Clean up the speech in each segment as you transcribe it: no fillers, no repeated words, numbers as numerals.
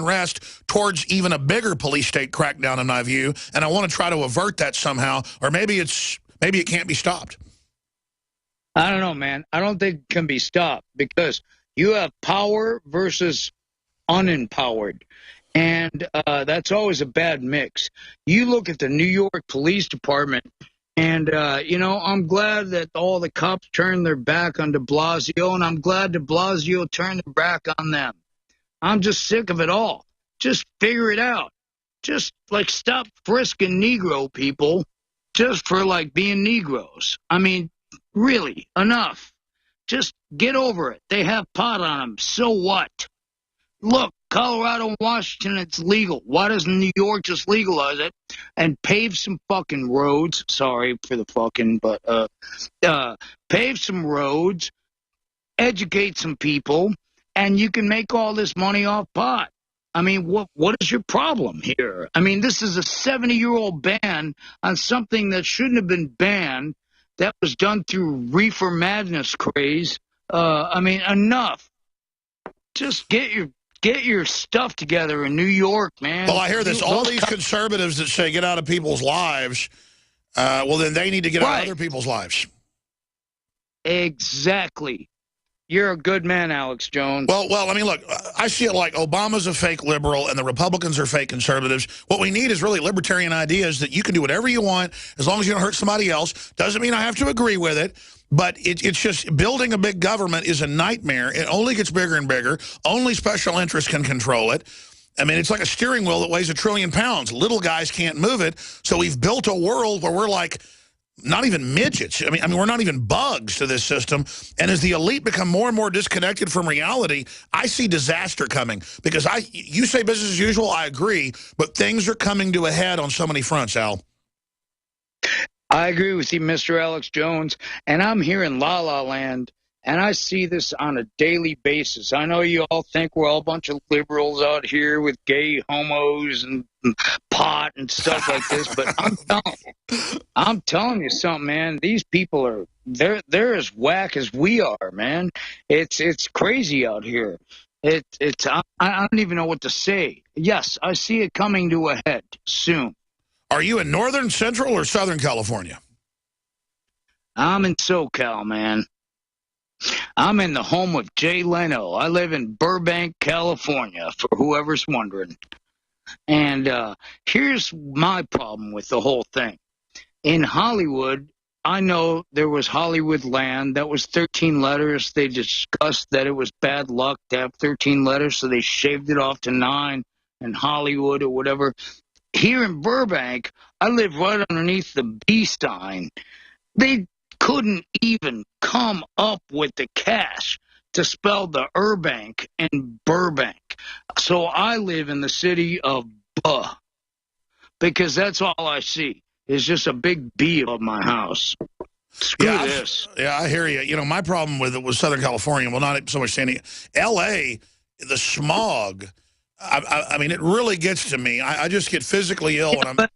rest towards even a bigger police state crackdown, in my view, and I want to try to avert that somehow, or maybe it can't be stopped. I don't know, man. I don't think it can be stopped because you have power versus unempowered, and that's always a bad mix. You look at the New York Police Department, and, I'm glad that all the cops turned their back on de Blasio, and I'm glad de Blasio turned their back on them. I'm just sick of it all. Just figure it out. Just, stop frisking Negro people just for, being Negroes. I mean, really, enough. Just get over it. They have pot on them. So what? Look, Colorado and Washington, it's legal. Why doesn't New York just legalize it and pave some fucking roads? Sorry for the fucking, but pave some roads, educate some people, and you can make all this money off pot. I mean, what is your problem here? I mean, this is a 70-year-old ban on something that shouldn't have been banned. That was done through reefer madness craze. I mean, enough. Just get your stuff together in New York, man. Well, I hear this. All these conservatives that say get out of people's lives, well, then they need to get out of other people's lives. Exactly. You're a good man, Alex Jones. Well, I mean, look, I see it like Obama's a fake liberal and the Republicans are fake conservatives. What we need is really libertarian ideas that you can do whatever you want as long as you don't hurt somebody else. Doesn't mean I have to agree with it, but it's just building a big government is a nightmare. It only gets bigger and bigger. Only special interests can control it. I mean, it's like a steering wheel that weighs 1 trillion pounds. Little guys can't move it. So we've built a world where we're like not even midgets. I mean, we're not even bugs to this system. And as the elite become more and more disconnected from reality, I see disaster coming. Because you say business as usual, I agree, but things are coming to a head on so many fronts, Al. I agree with you, Mr. Alex Jones. And I'm here in La La Land, and I see this on a daily basis. I know you all think we're all a bunch of liberals out here with gay homos and pot and stuff like this, but I'm telling you something, man. These people are they're as whack as we are, man. It's crazy out here. I don't even know what to say. Yes, I see it coming to a head soon. Are you in Northern, Central, or Southern California? I'm in SoCal, man. I'm in the home of Jay Leno. I live in Burbank, California, for whoever's wondering. And here's my problem with the whole thing. In Hollywood, I know there was Hollywood Land. That was 13 letters. They discussed that it was bad luck to have 13 letters, so they shaved it off to 9 in Hollywood or whatever. Here in Burbank, I live right underneath the B sign. They couldn't even come up with the cash to spell the Urbank in Burbank. So I live in the city of Buh, because that's all I see is just a big B above my house. Screw this. Yeah, I hear you. You know, my problem with it was Southern California. Well, not so much San L.A., the smog, I mean, it really gets to me. I just get physically ill. Yeah,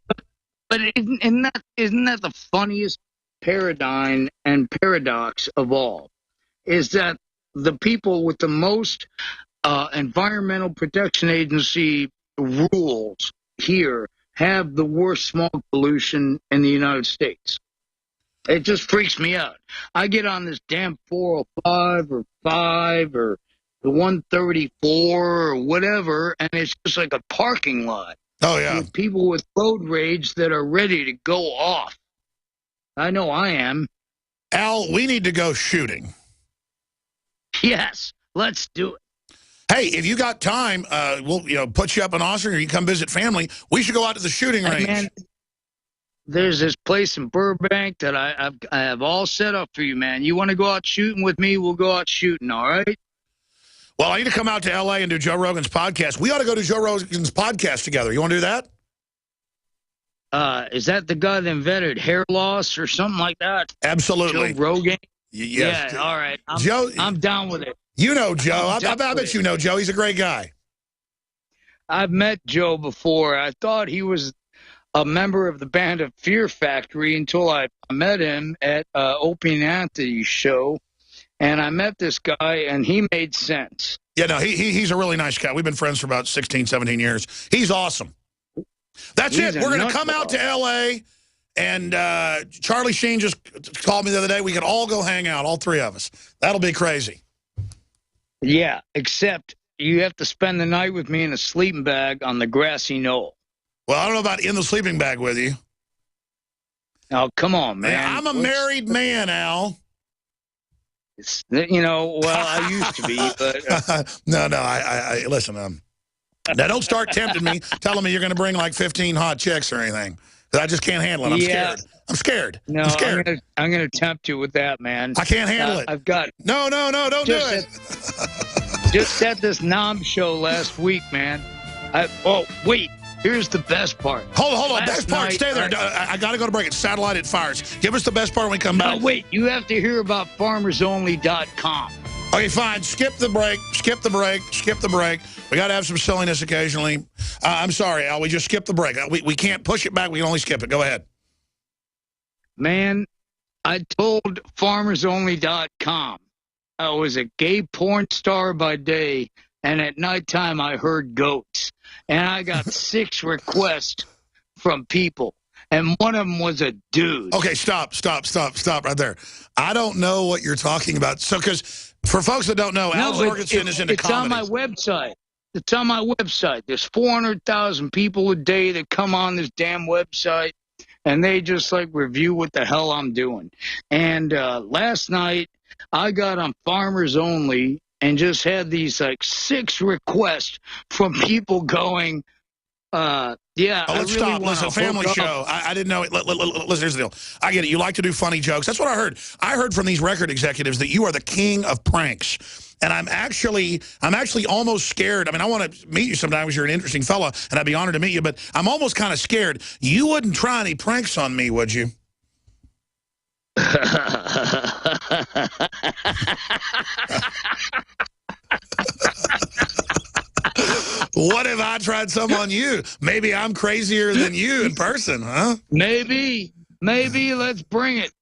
but isn't that the funniest paradigm and paradox of all? Is that the people with the most Environmental Protection Agency rules here have the worst smog pollution in the United States. It just freaks me out. I get on this damn 405 or 5 or the 134 or whatever, and it's just like a parking lot. Oh, yeah. With people with road rage that are ready to go off. I know I am. Al, we need to go shooting. Yes, let's do it. Hey, if you got time, we'll put you up in Austin, or you come visit family. We should go out to the shooting range. Man, there's this place in Burbank that I have all set up for you, man. You want to go out shooting with me? We'll go out shooting, all right? Well, I need to come out to L.A. and do Joe Rogan's podcast. We ought to go to Joe Rogan's podcast together. You want to do that? Is that the guy that invented hair loss or something like that? Absolutely. Joe Rogan? Yes. Yeah, all right. Joe, I'm down with it. You know Joe. I bet you know Joe. He's a great guy. I've met Joe before. I thought he was a member of the band of Fear Factory until I met him at Opie and Anthony's show. And I met this guy, and he made sense. Yeah, no, he's a really nice guy. We've been friends for about 16, 17 years. He's awesome. That's He's it. We're going to come out to L.A., and Charlie Sheen just called me the other day. We could all go hang out, all three of us. That'll be crazy. Yeah, except you have to spend the night with me in a sleeping bag on the grassy knoll. Well, I don't know about in the sleeping bag with you. Oh, come on, man. Yeah, I'm a married man, Al. You know, well, I used to be, but... No, I listen, now don't start tempting me, telling me you're going to bring like 15 hot chicks or anything. I just can't handle it. I'm scared. I'm scared. No, I'm scared. I'm gonna tempt you with that, man. I can't handle it. I've got... No, don't do it. Just at this Nom show last week, man. Oh, wait. Here's the best part. Hold on. Best part. Stay there. I got to go to break. It's satellite. It fires. Give us the best part when we come back. No, wait. You have to hear about farmersonly.com. Okay, fine. Skip the break. We got to have some silliness occasionally. I'm sorry, Al. We just skipped the break. We can't push it back. We can only skip it. Go ahead. Man, I told farmersonly.com I was a gay porn star by day, and at nighttime I heard goats. And I got 6 requests from people, and one of them was a dude. Okay, stop right there. I don't know what you're talking about. So, because for folks that don't know, Al Jourgensen is into comedy. It's on my website. It's on my website. There's 400,000 people a day that come on this damn website, and they just, like, review what the hell I'm doing. And last night, I got on Farmers Only and just had these, like, 6 requests from people going, yeah. Let's stop. Listen, family show. I didn't know it. Listen, here's the deal. I get it. You like to do funny jokes. That's what I heard. I heard from these record executives that you are the king of pranks. And I'm actually almost scared. I mean, I want to meet you sometime because you're an interesting fella, and I'd be honored to meet you. But I'm almost kind of scared. You wouldn't try any pranks on me, would you? What if I tried some on you? Maybe I'm crazier than you in person, huh? Maybe. Let's bring it.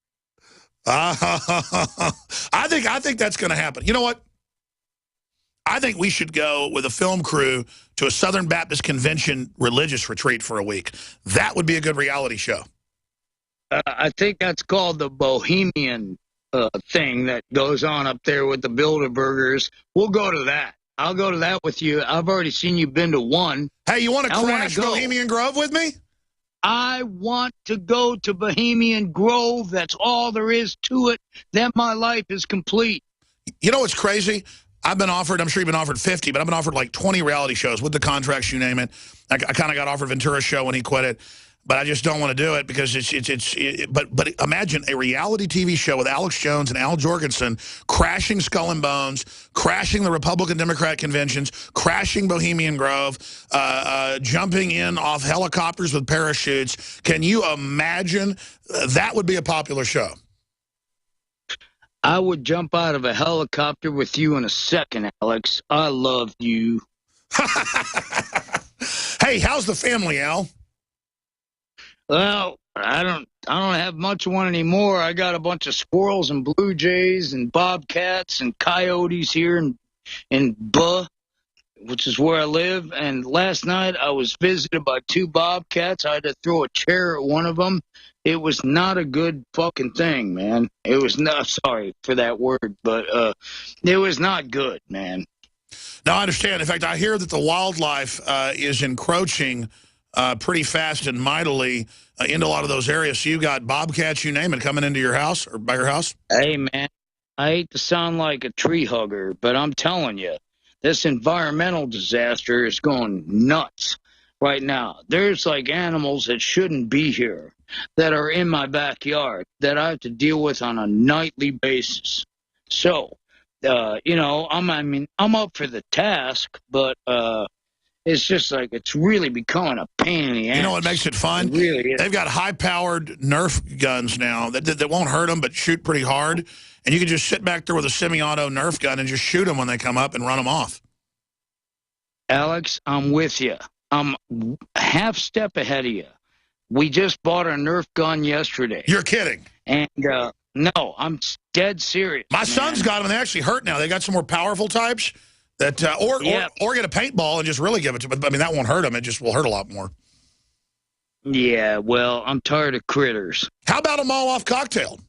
I think that's going to happen. You know what? I think we should go with a film crew to a Southern Baptist Convention religious retreat for a week. That would be a good reality show. I think that's called the Bohemian thing that goes on up there with the Bilderbergers. We'll go to that. I'll go to that with you. I've already seen you been to one. Hey, you want to crash Bohemian Grove with me? I want to go to Bohemian Grove. That's all there is to it. Then my life is complete. You know what's crazy? I've been offered, I'm sure you've been offered 50, but I've been offered like 20 reality shows with the contracts, you name it. I kind of got offered Ventura's show when he quit it. But I just don't want to do it because but imagine a reality TV show with Alex Jones and Al Jourgensen crashing Skull and Bones, crashing the Republican Democrat conventions, crashing Bohemian Grove, jumping in off helicopters with parachutes. Can you imagine? That would be a popular show. I would jump out of a helicopter with you in a second, Alex. I love you. Hey, how's the family, Al? Well, I don't have much of one anymore. I got a bunch of squirrels and blue jays and bobcats and coyotes here in Buh, which is where I live. And last night I was visited by 2 bobcats. I had to throw a chair at one of them. It was not a good fucking thing, man. It was not, sorry for that word, but it was not good, man. No, I understand. In fact, I hear that the wildlife is encroaching pretty fast and mightily into a lot of those areas. So you got bobcats, you name it, coming into your house or by your house? Hey, man, I hate to sound like a tree hugger, but I'm telling you, this environmental disaster is going nuts right now. There's like animals that shouldn't be here that are in my backyard that I have to deal with on a nightly basis. So, you know, I'm up for the task, but it's just like it's really becoming a pain in the ass. You know what makes it fun? It really is. They've got high-powered Nerf guns now that won't hurt them but shoot pretty hard. And you can just sit back there with a semi-auto Nerf gun and just shoot them when they come up and run them off. Alex, I'm with you. I'm half step ahead of you. We just bought a Nerf gun yesterday. You're kidding. And no, I'm dead serious. My son's got them. They actually hurt now. They got some more powerful types. That or get a paintball and just really give it to them. I mean, that won't hurt them. It just will hurt a lot more. Yeah, well, I'm tired of critters. How about a Moloff cocktail?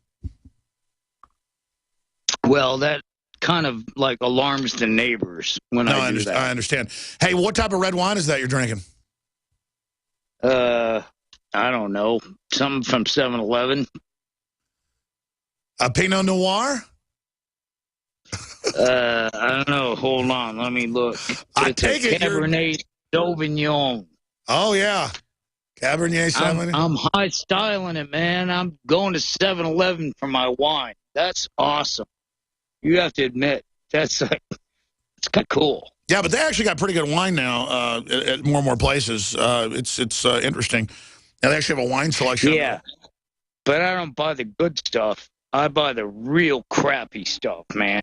Well, that kind of like alarms the neighbors when I do that. I understand. Hey, what type of red wine is that you're drinking? I don't know. Something from 7-Eleven. A Pinot Noir? I don't know. Hold on. Let me look. It's a Cabernet Sauvignon. Oh, yeah. Cabernet Sauvignon. I'm high styling it, man. I'm going to 7-Eleven for my wine. That's awesome. You have to admit, it's kind of cool. Yeah, but they actually got pretty good wine now at more and more places. It's interesting. Now, they actually have a wine selection. Yeah, but I don't buy the good stuff. I buy the real crappy stuff, man.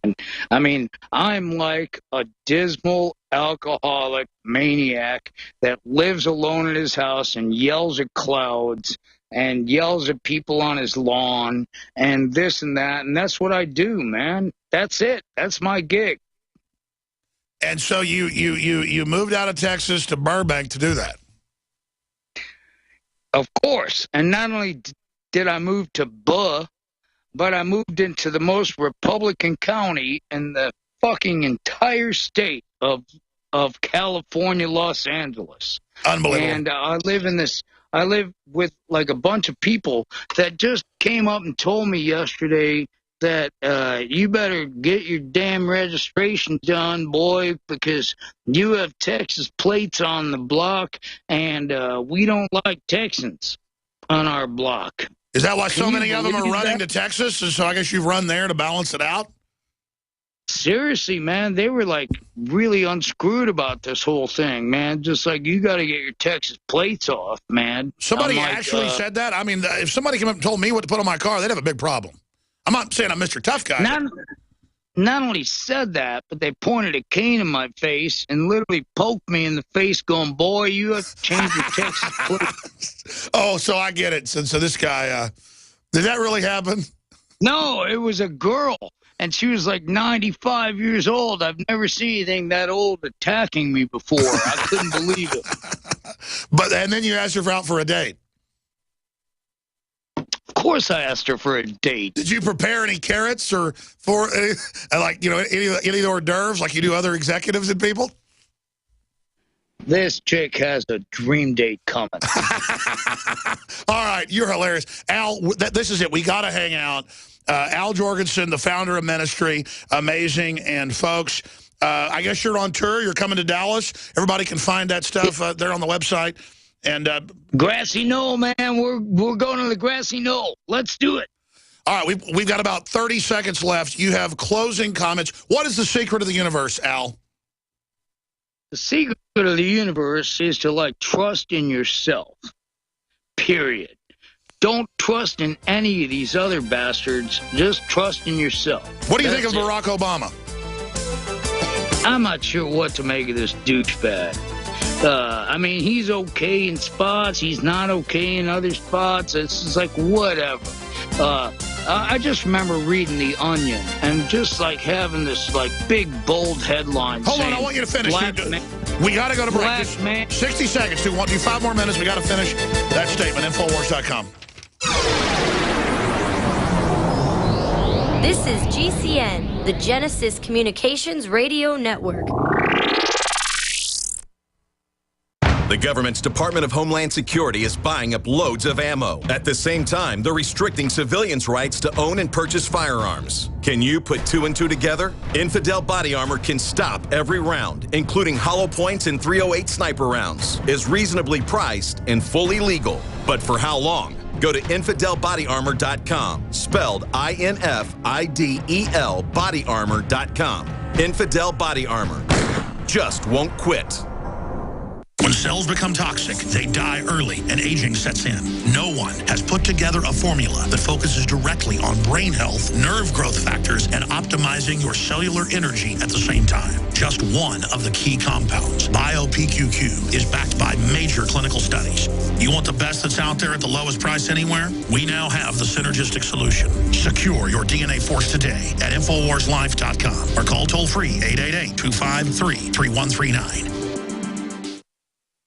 I mean, I'm like a dismal alcoholic maniac that lives alone in his house and yells at clouds and yells at people on his lawn and this and that. And that's what I do, man. That's it. That's my gig. And so you moved out of Texas to Burbank to do that? Of course. And not only did I move to but I moved into the most Republican county in the fucking entire state of California, Los Angeles. Unbelievable. And I live with like a bunch of people that just came up and told me yesterday that you better get your damn registration done, boy, because you have Texas plates on the block, and we don't like Texans on our block. Is that why so many of them are running to Texas? And so I guess you've run there to balance it out? Seriously, man, they were like really unscrewed about this whole thing, man. Just like, you got to get your Texas plates off, man. Somebody actually said that? I mean, if somebody came up and told me what to put on my car, they'd have a big problem. I'm not saying I'm Mr. Tough Guy. Not only said that, but they pointed a cane in my face and literally poked me in the face going, boy, you have to change your Texas plate. Oh, so I get it. So this guy, did that really happen? No, it was a girl. And she was like 95 years old. I've never seen anything that old attacking me before. I couldn't believe it. And then you asked her out for a date. Of course I asked her for a date. Did you prepare any carrots or for like, you know, any hors d'oeuvres like you do other executives and people? This chick has a dream date coming. All right, you're hilarious. Al, this is it. We got to hang out. Al Jourgensen, the founder of Ministry, amazing. And folks, I guess you're on tour. You're coming to Dallas. Everybody can find that stuff there on the website. And Grassy Knoll, man. We're going to the Grassy Knoll. Let's do it. All right, we've got about 30 seconds left. You have closing comments. What is the secret of the universe, Al? The secret of the universe is to, like, trust in yourself, period. Don't trust in any of these other bastards. Just trust in yourself. What do you think of Barack Obama? I'm not sure what to make of this douchebag. I mean, he's okay in spots. He's not okay in other spots. It's just like, whatever. I just remember reading The Onion and just like having this like big bold headline. Hold on, I want you to finish. We got to go to break. 60 seconds. Do 5 more minutes. We got to finish that statement. Infowars.com. This is GCN, the Genesis Communications Radio Network. The government's Department of Homeland Security is buying up loads of ammo. At the same time, they're restricting civilians' rights to own and purchase firearms. Can you put 2 and 2 together? Infidel Body Armor can stop every round, including hollow points and .308 sniper rounds, is reasonably priced and fully legal. But for how long? Go to InfidelBodyArmor.com, spelled INFIDEL bodyarmor.com. Infidel Body Armor. Just won't quit. When When cells become toxic, they die early and aging sets in. No one has put together a formula that focuses directly on brain health, nerve growth factors, and optimizing your cellular energy at the same time. Just one of the key compounds, BioPQQ, is backed by major clinical studies. You want the best that's out there at the lowest price anywhere? We now have the synergistic solution. Secure your DNA Force today at InfoWarsLife.com or call toll-free 888-253-3139.